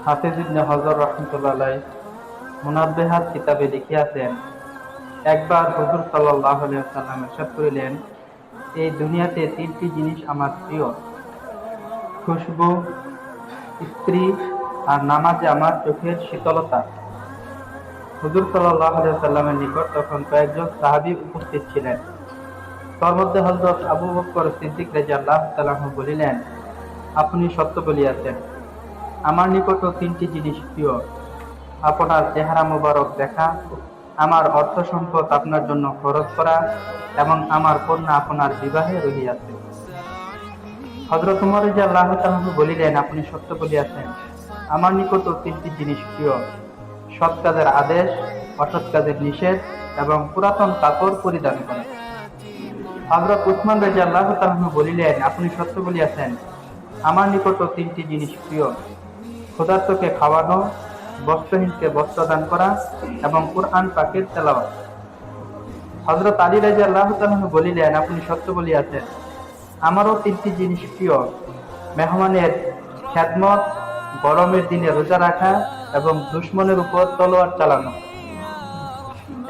হাফিজ ইবনে হজর রহমতুল্লাহ আলাইহি মুনাব্বিহাত কিতাবে লিখিয়াছেন, একবার হুজুর সাল্লাল্লাহু আলাইহি ওয়াসাল্লাম ইরশাদ করিলেন, এই দুনিয়াতে তিনটি জিনিস আমার প্রিয়, খুশবু, স্ত্রী আর নামাজে আমার চোখের শীতলতা। হুজুর সাল্লাল্লাহু আলাইহি ওয়াসাল্লামের নিকট তখন কয়েকজন সাহাবী উপস্থিত ছিলেন। তার মধ্যে হযরত আবু বকর সিদ্দিক রাদিয়াল্লাহু তাআলা আনহু বলিলেন, আপনি সত্য বলিয়াছেন, আমার নিকটও তিনটি জিনিস প্রিয়, আপনার চেহারা মোবারক দেখা, আমার অর্থ সম্পদ আপনার জন্য খরচ করা এবং আমার কন্যা আপনার বিবাহে রহিয়াছে। হযরত উমর রাদিয়াল্লাহু তাআলা আনহু বলিলেন, আপনি সত্য বলিয়াছেন, আমার নিকটও তিনটি জিনিস প্রিয়, সৎ কাজের আদেশ, অসৎ কাজের নিষেধ এবং পুরাতন কাপড় পরিধান করা। হযরত উসমান রাদিয়াল্লাহু তাআলা আনহু বলিলেন, আপনি সত্য বলিয়াছেন, আমার নিকটও তিনটি জিনিস প্রিয়, ক্ষুধার্তকে খাওয়ানো, বস্ত্রহীনকে বস্ত্র দান করা এবং কুরআন পাকের তেলাওয়াত। হযরত আলী রাদিয়াল্লাহু তাআলা আনহু বলিলেন, আপনি সত্য বলিয়াছেন, আমারও তিনটি জিনিস প্রিয়, মেহমানের খেদমত, গরমের দিনে রোজা রাখা এবং দুশমনের উপর তলোয়ার চালানো।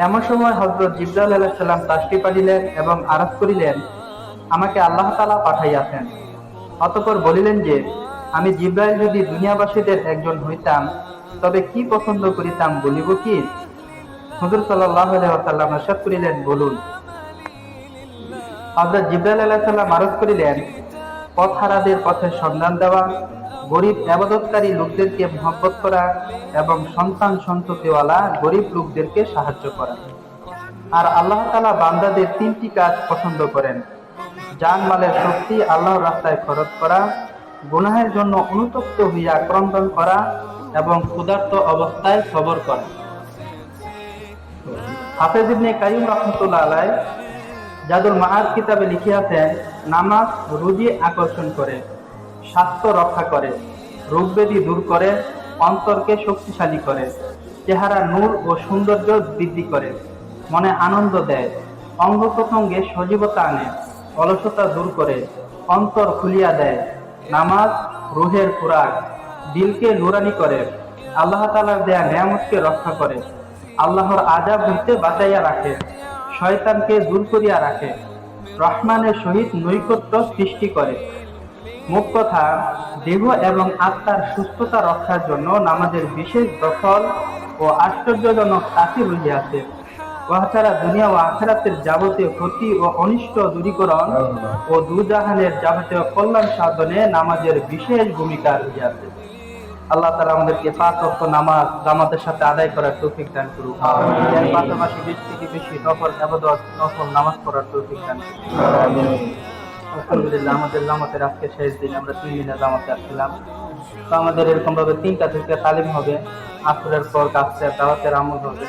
এমন সময় হযরত জিবরাইল আলাইহিস সালাম তাশরীফ আনিলেন এবং আরজ করিলেন, আমাকে আল্লাহ তাআলা পাঠাইয়াছেন। অতঃপর বলিলেন যে, আমি জিবরাইল যদি দুনিয়াবাসীদের একজন হইতাম তবে কি পছন্দ করিতাম বলিব কি? হুজুর সাল্লাল্লাহু আলাইহি ওয়াসাল্লাম ইরশাদ করিলেন, বলুন। হযরত জিবরাইল আলাইহিস সালাম আরজ করিলেন, পথহারাদের পথের সন্ধান দেওয়া, গরিব ইবাদতকারী লোকদেরকে মহব্বত করা এবং সন্তান সন্ততিওয়ালা গরিব লোকদেরকে সাহায্য করা। আর আল্লাহ তাআলা বান্দাদের তিনটি কাজ পছন্দ করেন, জান মালের শক্তি আল্লাহর রাস্তায় খরচ করা, গুনাহের জন্য অনুতপ্ত হইয়া ক্রন্দন করা এবং ক্ষুধার্ত অবস্থায় সবর করা। হাফেজ ইবনে কাইয়ুম রাহমাতুল্লাহ আলাইহি জাদুল মাআদ কিতাবে লিখিয়াছেন, নামাজ রুজি আকর্ষণ করে, স্বাস্থ্য রক্ষা করে, রোগ ব্যাধি দূর করে, অন্তরকে শক্তিশালী করে, চেহারা নূর ও সৌন্দর্য বৃদ্ধি করে, মনে আনন্দ দেয়, অঙ্গ প্রত্যঙ্গে সজীবতা আনে, অলসতা দূর করে, অন্তর খুলিয়া দেয়। নামাজ রূহের খোরাক, দিলকে নুরানি করে, আল্লাহ তাআলার দেয়া নিয়ামতকে রক্ষা করে, আল্লাহর আযাব হইতে বাঁচাইয়া রাখে, শয়তানকে দূর করিয়া রাখে, রহমানের সহিত নৈকট্য সৃষ্টি করে। মোট কথা, দেহ এবং আত্মার সুস্থতা রক্ষার জন্য নামাজের বিশেষ দখল ও আশ্চর্যজনক তাসির রহিয়াছে। উহা ছাড়া দুনিয়া ও আখিরাতের যাবতীয় ক্ষতি ও অনিষ্ট দূরীকরণ ও দুজাহানের যাবতীয় কল্যাণ সাধনে নামাজের বিশেষ ভূমিকা রহিয়াছে। আল্লাহ তাআলা আমাদেরকে পাঁচ ওয়াক্ত নামাজ জামাতের সাথে আদায় করার তৌফিক দান করুন। এর পাশাপাশি বেশি থেকে বেশি নফল ইবাদত, নফল নামাজ পড়ার তৌফিক দান করুন। আলহামদুলিল্লাহ, আমাদের জামাতের আজকে শেষ দিন, আমরা 3 দিনের জামাতে আসছিলাম। তো আমাদের এরকম ভাবে 3টা থেকে তালিম হবে, আসরের পর কাছে দাওয়াতের আমল হবে,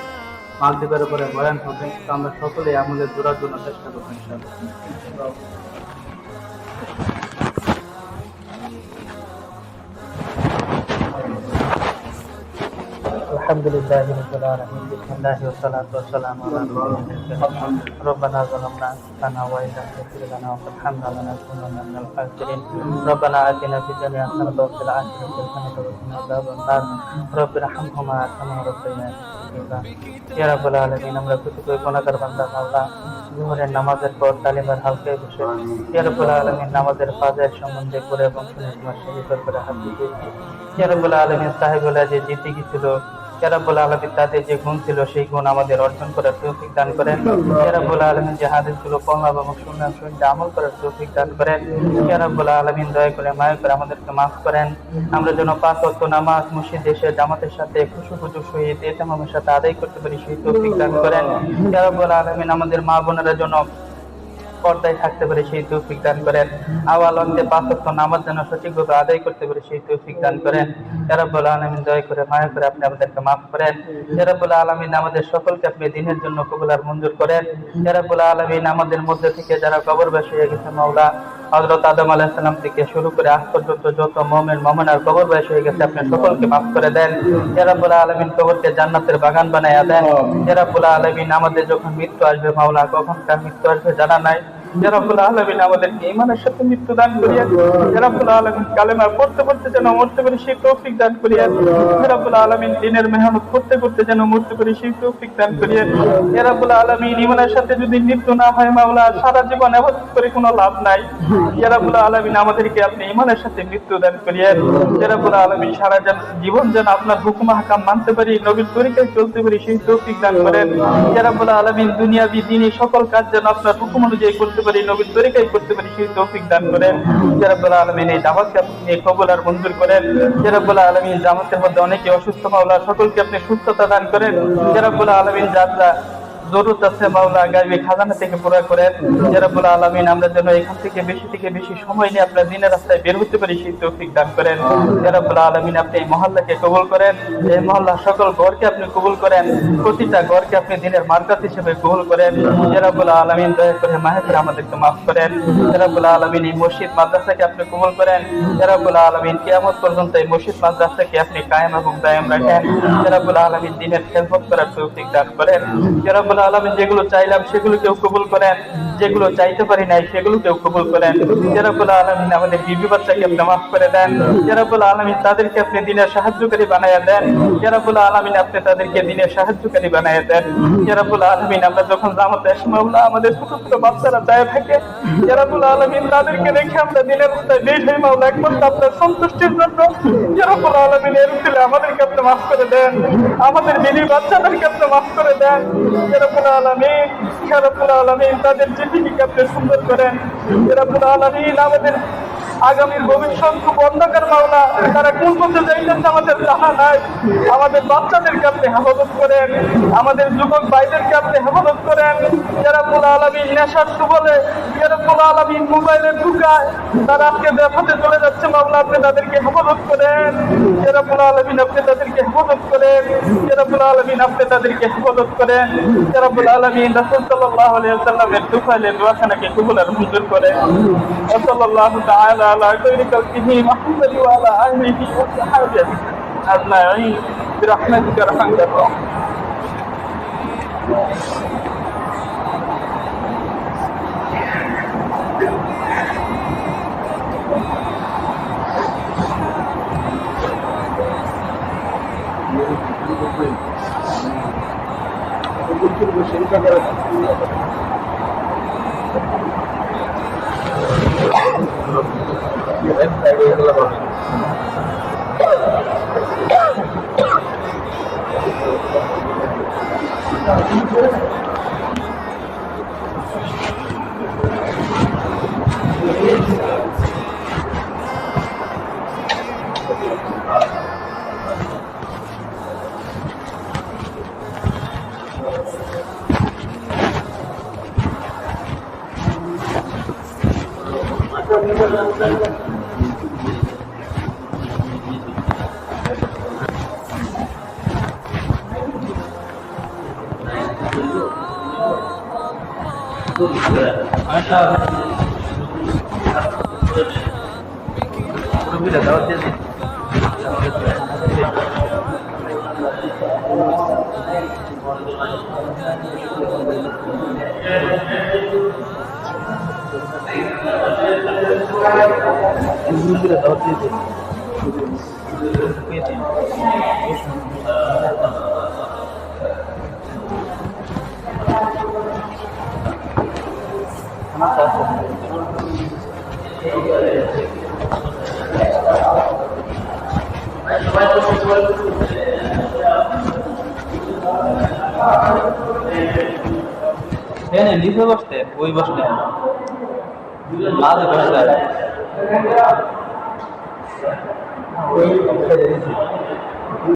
মাগরিবের উপরে বয়ান হবে। তো আমরা সকলেই আমলের জোড়ার জন্য চেষ্টা করবো ইনশাআল্লাহ। আলহামদুলিল্লাহ রাব্বিল আলামিন, বিসমিল্লাহি ওয়া সালাতু ওয়া সালামু আলা রাসূলিল্লাহ। রব্বানা যালামনা আনফুসানা ওয়া ইন লাম তাগফির লানা ওয়া তারহামনা লানাকুনান্না মিনাল খাসিরিন। রব্বানা আতিনা ফিদ দুনিয়া হাসানাতাও ওয়া ফিল আখিরাতি হাসানাতাও ওয়া কিনা আযাবান নার। রব্বিরহামহুমা কামা রাব্বায়ানি সগীরা। ইয়া রাব্বাল আলামিন, আমরা প্রত্যেক গুনাহগার বান্দা আল্লাহ, যোহরের নামাজের পর তালিমের হালকায় বসে ইয়া রাব্বাল আলামিন নামাজের ফাজিল সম্বন্ধে করে এবং শুনে তোমার শহীদ করে হাত দিয়েছি। ইয়া রাব্বাল আলামিন সাহেবুল্লাহ যে জিন্দেগি ছিল, ইয়া রাব্বুল আলামিন তাদের যে গুণ ছিল সেই গুণ আমাদের অর্জন করার তৌফিক দান করেন। ইয়া রাব্বুল আলামিন যে হাদিসগুলো পড়া এবং শুনলাম শুনতে আমল করার তৌফিক দান করেন। ইয়া রাব্বুল আলামিন দয়া করে মায়া করে আমাদেরকে মাফ করেন। আমরা যেন 5 ওয়াক্ত নামাজ মসজিদে এসে জামাতের সাথে খুশুখুজুর সহিত ইতিমামের সাথে আদায় করতে পারি সেই তৌফিক দান করেন। ইয়া রাব্বুল আলামিন আমাদের মা বোনেরা যেন পর্দায় থাকতে পারে সেই তৌফিক দান করেন। আওয়াল অন্তে 5 ওয়াক্ত নামাজ যেন সঠিকভাবে আদায় করতে পারে সেই তৌফিক দান করেন। ইয়া রাব্বুল আলামিন দয়া করে মায়া করে আপনি আমাদেরকে মাফ করেন। ইয়া রাব্বুল আলামিন আমাদের সকলকে আপনি দ্বীনের জন্য কবুল আর মঞ্জুর করেন। ইয়া রাব্বুল আলামিন আমাদের মধ্যে থেকে যারা কবরবাসী হয়ে গেছে মাওলা, হযরত আদম আলাইহিস সালাম থেকে শুরু করে আজ পর্যন্ত যত মুমিন মুমিনার কবরবাসী হয়ে গেছে আপনি সকলকে মাফ করে দেন। ইয়া রাব্বুল আলামিন কবরকে জান্নাতের বাগান বানায়া দেন। ইয়া রাব্বুল আলামিন আমাদের যখন মৃত্যু আসবে মাওলা, কখন কার মৃত্যু আসবে জানা নাই, ইয়া রাব্বুল আলামিন আমাদেরকে ঈমানের সাথে মৃত্যু দান করিয়েন। ইয়া রাব্বুল আলামিন কালেমা পড়তে পড়তে যেন মরতে পারি সেই তৌফিক দান করিয়েন। ইয়া রাব্বুল আলামিন দ্বীনের মেহনত করতে করতে যেন মরতে পারি সেই তৌফিক দান করিয়েন। ইয়া রাব্বুল আলামিন ঈমানের সাথে যদি মৃত্যু না হয় মাওলা, সারা জীবন ইবাদত করে কোনো লাভ নাই। ইয়া রাব্বুল আলামিন আমাদেরকে আপনি ঈমানের সাথে মৃত্যু দান করিয়েন। ইয়া রাব্বুল আলামিন সারা জীবন যেন আপনার হুকুম আহকাম মানতে পারি, নবীর তরিকায় চলতে পারি সেই তৌফিক দান করেন। ইয়া রাব্বুল আলামিন দুনিয়াবি দ্বীনি সকল কাজ যেন আপনার হুকুম অনুযায়ী করতে পারি, নবীর তরিকায় করতে পারি সেই তৌফিক দান করেন। ইয়া রাব্বুল আলামিন এই দাওয়াতকে আপনি কবুল আর মঞ্জুর করেন। ইয়া রাব্বুল আলামিন জামাতের মধ্যে অনেকে অসুস্থ মাওলা, সকলকে আপনি সুস্থতা দান করেন। ইয়া রাব্বুল আলামিন যারা জরুরত আছে মাওলা, গায়বী খাজানা থেকে পুরা করেন। ইয়া রাব্বুল আলামিন আমরা যেন এখান থেকে বেশি সময় নিয়ে আপনার দ্বীনের রাস্তায় বের হতে পারি সেই তৌফিক দান করেন। ইয়া রাব্বুল আলামিন আপনি এই মহল্লাকে কবুল করেন, এই মহল্লার সকল ঘরকে আপনি কবুল করেন, প্রতিটা ঘরকে আপনি দ্বীনের মার্কাত হিসেবে কবুল করেন। ইয়া রাব্বুল আলামিন দয়া করে মাহফিল আমাদেরকে মাফ করেন। ইয়া রাব্বুল আলামিন এই মসজিদ মাদ্রাসাকে আপনি কবুল করেন। ইয়া রাব্বুল আলামিন কিয়ামত পর্যন্ত এই মসজিদ মাদ্রাসাকে আপনি কায়েম এবং দায়েম রাখেন। ইয়া রাব্বুল আলামিন দ্বীনের খেদমত করার তৌফিক দান করেন। ইয়া রাব্বুল আলামিন যেগুলো চাইলাম সেগুলোকেও কবুল করেন, যেগুলো চাইতে পারি নাই সেগুলোকেও কবুল করেন। ইয়া রাব্বুল আলামিন আমাদের বিবি বাচ্চাকে আপনি মাফ করে দেন। ইয়া রাব্বুল আলামিন তাদেরকে আপনি দ্বীনের সাহায্যকারী বানায়া দেন। ইয়া রাব্বুল আলামিন আপনি তাদেরকে দ্বীনের সাহায্যকারী বানায়া দেন। ইয়া রাব্বুল আলামিন আমরা যখন জামাতে আসি মাওলা, আমাদের ছোট ছোট বাচ্চারা দায়ে থাকে, ইয়া রাব্বুল আলামিন তাদেরকে রেখে আমরা দ্বীনের রাস্তায় বের হই মাওলা, একমাত্র আপনার সন্তুষ্টির জন্য। ইয়া রাব্বুল আলামিন এর উকিলে আমাদেরকে আপনি মাফ করে দেন, আমাদের বিবি বাচ্চাদেরকে আপনি মাফ করে দেন। ইয়া রাব্বুল আলামিন, ইয়া রাব্বুল আলামিন তাদের জীবনীকে আপনি সুন্দর করেন। ইয়া রাব্বুল আলামিন আমাদের আগামীর ভবিষ্যৎ খুব অন্ধকার মাওলা, তারা কোন পথে যাইতেছে আমাদের জানা নাই। আমাদের বাচ্চাদেরকে আপনি হেফাজত করেন, আমাদের যুবক ভাইদেরকে আপনি হেফাজত করেন। ইয়া রাব্বুল আলামিন নেশার সুবলে, ইয়া রাব্বুল আলামিন মোবাইলের ঢুকায় তারা আজকে বেফাতে চলে যাচ্ছে মাওলা, আপনি তাদেরকে হেফাজত করেন। ইয়া রাব্বুল আলামিন আপনি তাদেরকে হেফাজত করেন। ইয়া রাব্বুল আলামিন আপনি তাদেরকে হেফাজত করেন। ইয়া রাব্বুল আলামিন রাসূল সাল্লাল্লাহু আলাইহি ওয়াসাল্লামের দুফাইলের দোয়াখানাকে কবুল আর মঞ্জুর করেন। সাল্লাল্লাহু তাআলা على خير خلقه محمد وعلى آله وصحبه أجمعين برحمتك يا أرحم الراحمين. নিচে বসতে ওই বসতে মাঝে বসতে